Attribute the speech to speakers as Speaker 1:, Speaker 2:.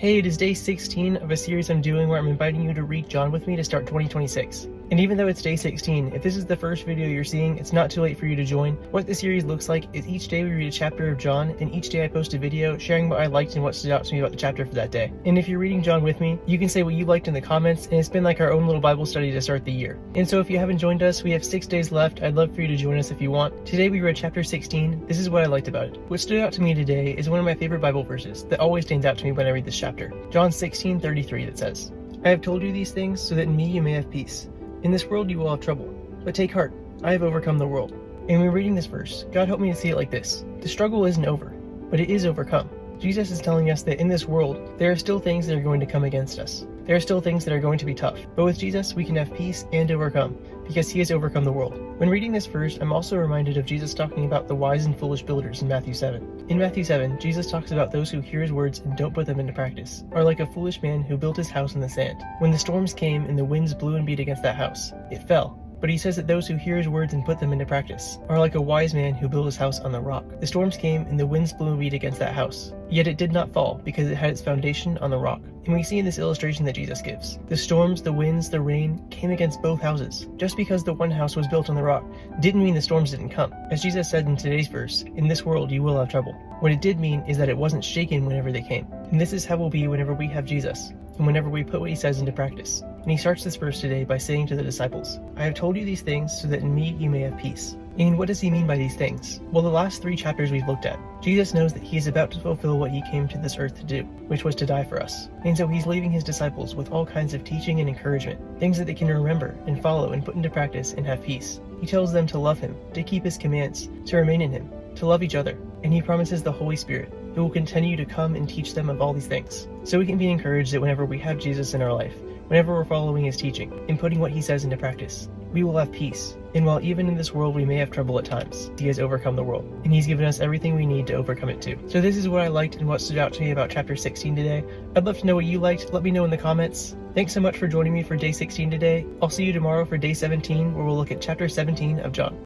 Speaker 1: Hey, it is day 16 of a series I'm doing where I'm inviting you to read John with me to start 2026. And even though it's day 16, if this is the first video you're seeing, it's not too late for you to join. What this series looks like is each day we read a chapter of John, and each day I post a video sharing what I liked and what stood out to me about the chapter for that day. And if you're reading John with me, you can say what you liked in the comments, and it's been like our own little Bible study to start the year. And so if you haven't joined us, we have 6 days left. I'd love for you to join us if you want. Today we read chapter 16. This is what I liked about it. What stood out to me today is one of my favorite Bible verses that always stands out to me when I read this chapter. John 16:33 that says, "I have told you these things so that in me you may have peace. In this world you will have trouble, but take heart, I have overcome the world." And when reading this verse, God helped me to see it like this. The struggle isn't over, but it is overcome. Jesus is telling us that in this world, there are still things that are going to come against us. There are still things that are going to be tough, but with Jesus we can have peace and overcome, because he has overcome the world. When reading this verse, I'm also reminded of Jesus talking about the wise and foolish builders in Matthew 7. In Matthew 7, Jesus talks about those who hear his words and don't put them into practice, are like a foolish man who built his house in the sand. When the storms came and the winds blew and beat against that house, it fell. But he says that those who hear his words and put them into practice are like a wise man who built his house on the rock. The storms came and the winds blew and beat against that house, yet it did not fall because it had its foundation on the rock. And we see in this illustration that Jesus gives, the storms, the winds, the rain came against both houses. Just because the one house was built on the rock didn't mean the storms didn't come. As Jesus said in today's verse, in this world you will have trouble. What it did mean is that it wasn't shaken whenever they came. And this is how we'll be whenever we have Jesus, and whenever we put what he says into practice. And he starts this verse today by saying to the disciples, "I have told you these things so that in me you may have peace." And what does he mean by these things? Well, the last 3 chapters we've looked at, Jesus knows that he is about to fulfill what he came to this earth to do, which was to die for us. And so he's leaving his disciples with all kinds of teaching and encouragement, things that they can remember and follow and put into practice and have peace. He tells them to love him, to keep his commands, to remain in him, to love each other, and he promises the Holy Spirit, who will continue to come and teach them of all these things. So we can be encouraged that whenever we have Jesus in our life, whenever we're following his teaching and putting what he says into practice, we will have peace. And while even in this world we may have trouble at times, he has overcome the world, and he's given us everything we need to overcome it too. So this is what I liked and what stood out to me about chapter 16 today. I'd love to know what you liked. Let me know in the comments. Thanks so much for joining me for day 16 today. I'll see you tomorrow for day 17, where we'll look at chapter 17 of John.